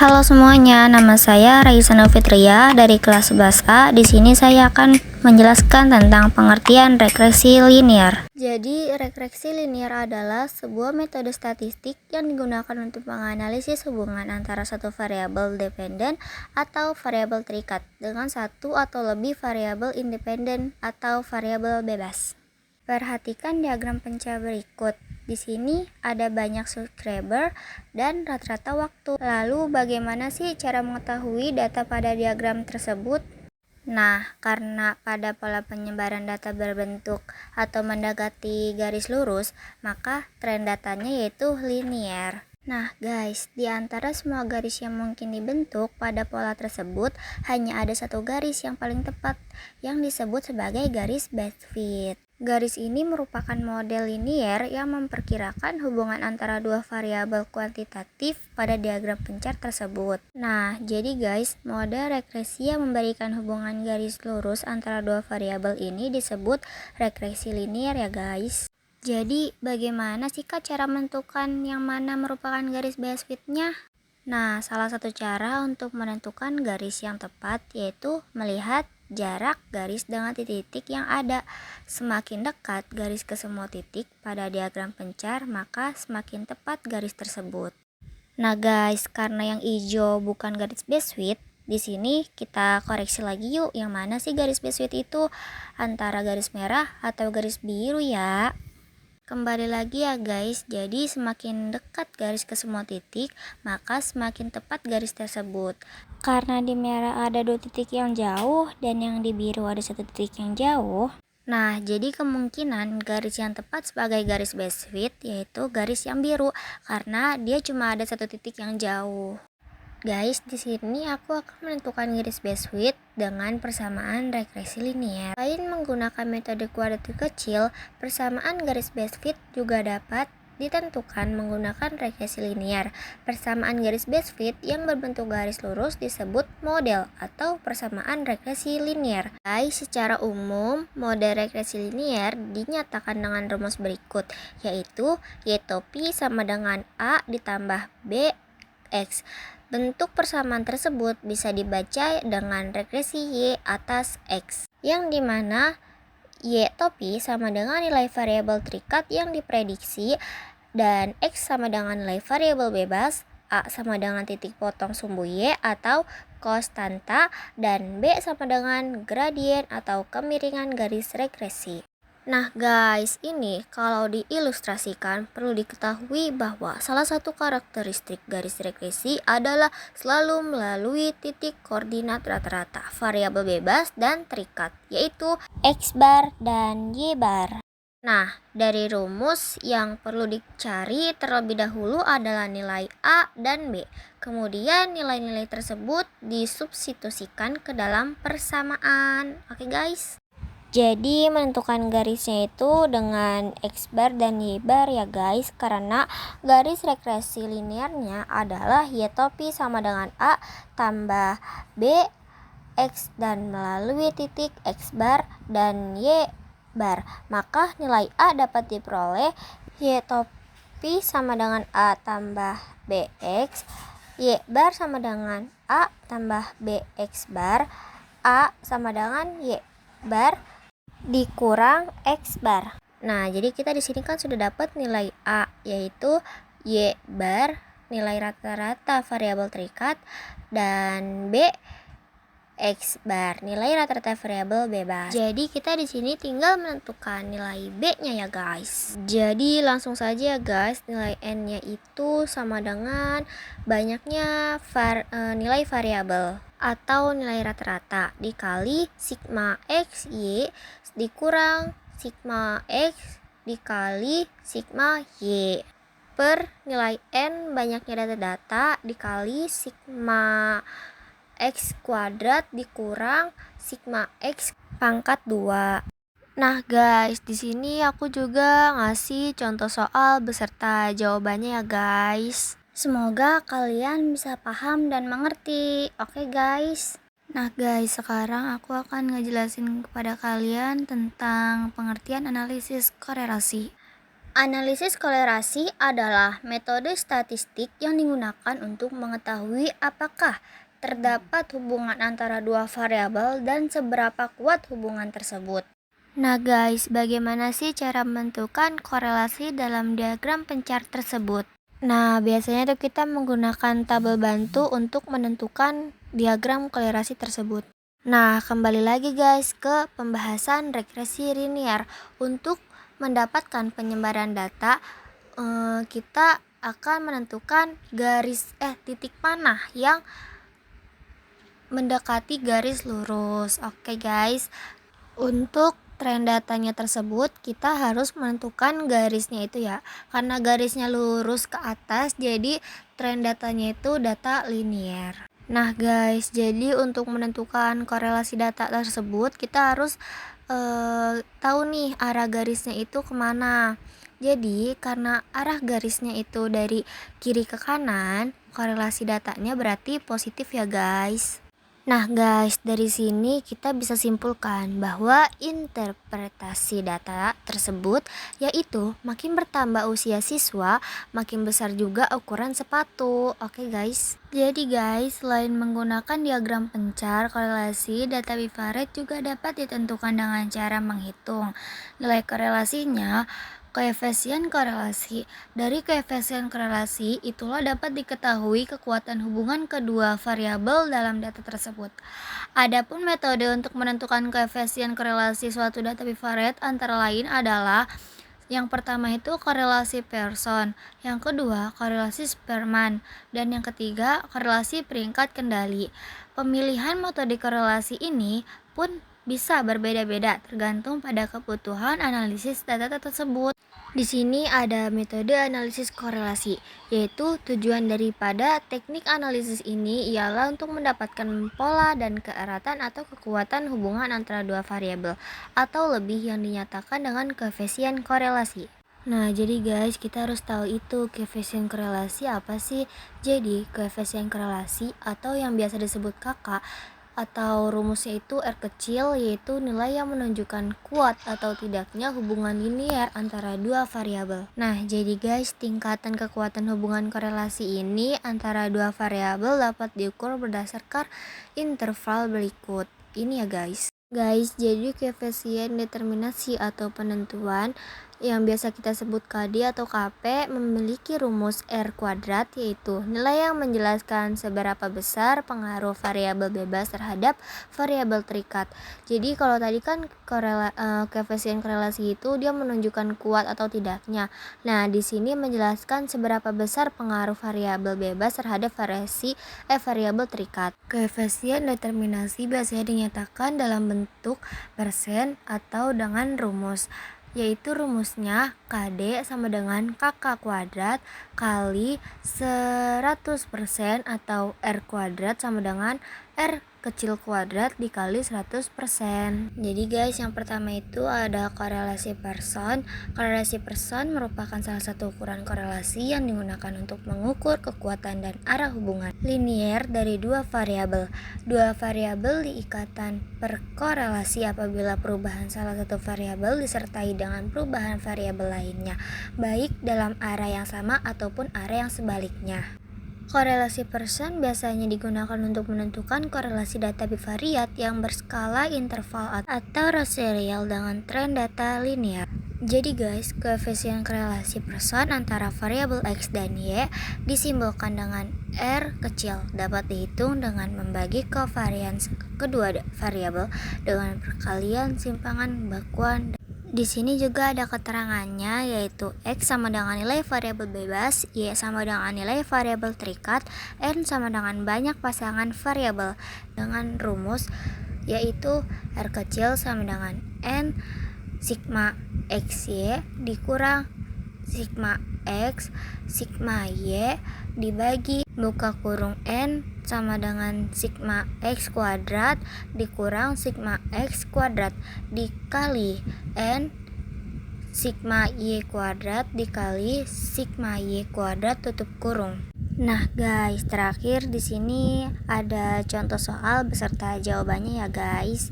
Halo semuanya, nama saya Raisa Novitria dari kelas 11A. Di sini saya akan menjelaskan tentang pengertian regresi linear. Jadi, regresi linear adalah sebuah metode statistik yang digunakan untuk menganalisis hubungan antara satu variabel dependen atau variabel terikat dengan satu atau lebih variabel independen atau variabel bebas. Perhatikan diagram pencah berikut. Di sini ada banyak subscriber dan rata-rata waktu. Lalu bagaimana sih cara mengetahui data pada diagram tersebut? Nah, karena pada pola penyebaran data berbentuk atau mendekati garis lurus, maka tren datanya yaitu linear. Nah guys, di antara semua garis yang mungkin dibentuk pada pola tersebut, hanya ada satu garis yang paling tepat, yang disebut sebagai garis best fit. Garis ini merupakan model linear yang memperkirakan hubungan antara dua variabel kuantitatif pada diagram pencah tersebut. Nah, jadi guys, model regresi yang memberikan hubungan garis lurus antara dua variabel ini disebut regresi linear ya guys. Jadi, bagaimana sih Kak cara menentukan yang mana merupakan garis best fit-nya? Nah, salah satu cara untuk menentukan garis yang tepat yaitu melihat jarak garis dengan titik-titik yang ada. Semakin dekat garis ke semua titik pada diagram pencah, maka semakin tepat garis tersebut. Nah guys, karena yang hijau bukan garis best fit, di sini kita koreksi lagi yuk, yang mana sih garis best fit itu? Antara garis merah atau garis biru ya? Kembali lagi ya guys, jadi semakin dekat garis ke semua titik, maka semakin tepat garis tersebut. Karena di merah ada dua titik yang jauh dan yang di biru ada satu titik yang jauh. Nah, jadi kemungkinan garis yang tepat sebagai garis best fit yaitu garis yang biru, karena dia cuma ada satu titik yang jauh. Guys, di sini aku akan menentukan garis best fit dengan persamaan regresi linear. Selain menggunakan metode kuadratik kecil, persamaan garis best fit juga dapat ditentukan menggunakan regresi linear. Persamaan garis best fit yang berbentuk garis lurus disebut model atau persamaan regresi linear. Guys, secara umum, model regresi linear dinyatakan dengan rumus berikut, yaitu Y topi sama dengan A ditambah B X. Bentuk persamaan tersebut bisa dibaca dengan regresi Y atas X, yang dimana Y topi sama dengan nilai variabel terikat yang diprediksi, dan X sama dengan nilai variabel bebas, A sama dengan titik potong sumbu Y atau konstanta, dan B sama dengan gradien atau kemiringan garis regresi. Nah guys, ini kalau diilustrasikan perlu diketahui bahwa salah satu karakteristik garis regresi adalah selalu melalui titik koordinat rata-rata variabel bebas dan terikat, yaitu X bar dan Y bar. Nah, dari rumus yang perlu dicari terlebih dahulu adalah nilai A dan B. Kemudian nilai-nilai tersebut disubstitusikan ke dalam persamaan. Oke guys. Jadi menentukan garisnya itu dengan X bar dan Y bar ya guys, karena garis regresi linearnya adalah Y topi sama dengan A tambah B X dan melalui titik X bar dan Y bar, maka nilai A dapat diperoleh Y topi sama dengan A tambah BX, Y bar sama dengan A tambah BX bar, A sama dengan Y bar dikurang X bar. Nah, jadi kita di sini kan sudah dapat nilai A, yaitu Y bar, nilai rata-rata variabel terikat, dan B X bar, nilai rata-rata variabel bebas. Jadi kita di sini tinggal menentukan nilai B-nya ya guys. Jadi langsung saja ya guys, nilai N-nya itu sama dengan banyaknya nilai variabel atau nilai rata-rata dikali sigma X Y dikurang sigma X dikali sigma Y per nilai N banyaknya data-data dikali sigma X kuadrat dikurang sigma X pangkat 2. Nah guys, di sini aku juga ngasih contoh soal beserta jawabannya ya guys. Semoga kalian bisa paham dan mengerti. Oke guys. Nah guys, sekarang aku akan ngejelasin kepada kalian tentang pengertian analisis korelasi. Analisis kolerasi adalah metode statistik yang digunakan untuk mengetahui apakah terdapat hubungan antara dua variabel dan seberapa kuat hubungan tersebut. Nah guys, bagaimana sih cara menentukan korelasi dalam diagram pencar tersebut? Nah, biasanya tuh kita menggunakan tabel bantu untuk menentukan diagram kolerasi tersebut. Nah, kembali lagi guys ke pembahasan regresi linear. Untuk mendapatkan penyebaran data, kita akan menentukan titik panah yang mendekati garis lurus. Oke guys, untuk tren datanya tersebut kita harus menentukan garisnya itu ya, karena garisnya lurus ke atas jadi tren datanya itu data linear. Nah guys, jadi untuk menentukan korelasi data tersebut kita harus tahu nih arah garisnya itu kemana. Jadi karena arah garisnya itu dari kiri ke kanan, korelasi datanya berarti positif ya guys. Nah guys, dari sini kita bisa simpulkan bahwa interpretasi data tersebut yaitu makin bertambah usia siswa, makin besar juga ukuran sepatu. Oke guys. Jadi guys, selain menggunakan diagram pencar korelasi, data Bifaret juga dapat ditentukan dengan cara menghitung nilai korelasinya. Koefisien korelasi. Dari koefisien korelasi itulah dapat diketahui kekuatan hubungan kedua variabel dalam data tersebut. Adapun metode untuk menentukan koefisien korelasi suatu data Bifaret antara lain adalah yang pertama itu korelasi Pearson, yang kedua korelasi Spearman, dan yang ketiga korelasi peringkat kendali. Pemilihan metode korelasi ini pun bisa berbeda-beda tergantung pada kebutuhan analisis data tersebut. Di sini ada metode analisis korelasi, yaitu tujuan daripada teknik analisis ini ialah untuk mendapatkan pola dan keeratan atau kekuatan hubungan antara dua variabel atau lebih yang dinyatakan dengan koefisien korelasi. Nah, jadi guys, kita harus tahu itu koefisien korelasi apa sih? Jadi, koefisien korelasi atau yang biasa disebut KK atau rumusnya itu R kecil, yaitu nilai yang menunjukkan kuat atau tidaknya hubungan linear antara dua variabel. Nah, jadi guys, tingkatan kekuatan hubungan korelasi ini antara dua variabel dapat diukur berdasarkan interval berikut. Ini ya guys. Guys, jadi koefisien determinasi atau penentuan yang biasa kita sebut KD atau KP memiliki rumus R kuadrat, yaitu nilai yang menjelaskan seberapa besar pengaruh variabel bebas terhadap variabel terikat. Jadi kalau tadi kan koefisien korelasi itu dia menunjukkan kuat atau tidaknya. Nah, di sini menjelaskan seberapa besar pengaruh variabel bebas terhadap variabel terikat. Koefisien determinasi biasanya dinyatakan dalam bentuk persen atau dengan rumus, yaitu rumusnya KD sama dengan KK kuadrat kali 100% atau R kuadrat sama dengan R kecil kuadrat dikali 100%. Jadi guys, yang pertama itu ada korelasi Pearson. Korelasi Pearson merupakan salah satu ukuran korelasi yang digunakan untuk mengukur kekuatan dan arah hubungan linear dari dua variabel. Dua variabel diikatan perkorelasi apabila perubahan salah satu variabel disertai dengan perubahan variabel lainnya, baik dalam arah yang sama ataupun arah yang sebaliknya. Korelasi Pearson biasanya digunakan untuk menentukan korelasi data bivariat yang berskala interval atau raserial dengan tren data linear. Jadi guys, koefisien korelasi Pearson antara variabel X dan Y disimbolkan dengan R kecil, dapat dihitung dengan membagi kovarians kedua variabel dengan perkalian simpangan bakuan. Di sini juga ada keterangannya, yaitu X sama dengan nilai variabel bebas, Y sama dengan nilai variabel terikat, N sama dengan banyak pasangan variabel dengan rumus yaitu R kecil sama dengan N sigma XY dikurang sigma X sigma Y dibagi buka kurung N sama dengan sigma X kuadrat dikurang sigma X kuadrat dikali N sigma Y kuadrat dikali sigma Y kuadrat tutup kurung. Nah guys, terakhir di sini ada contoh soal beserta jawabannya ya guys.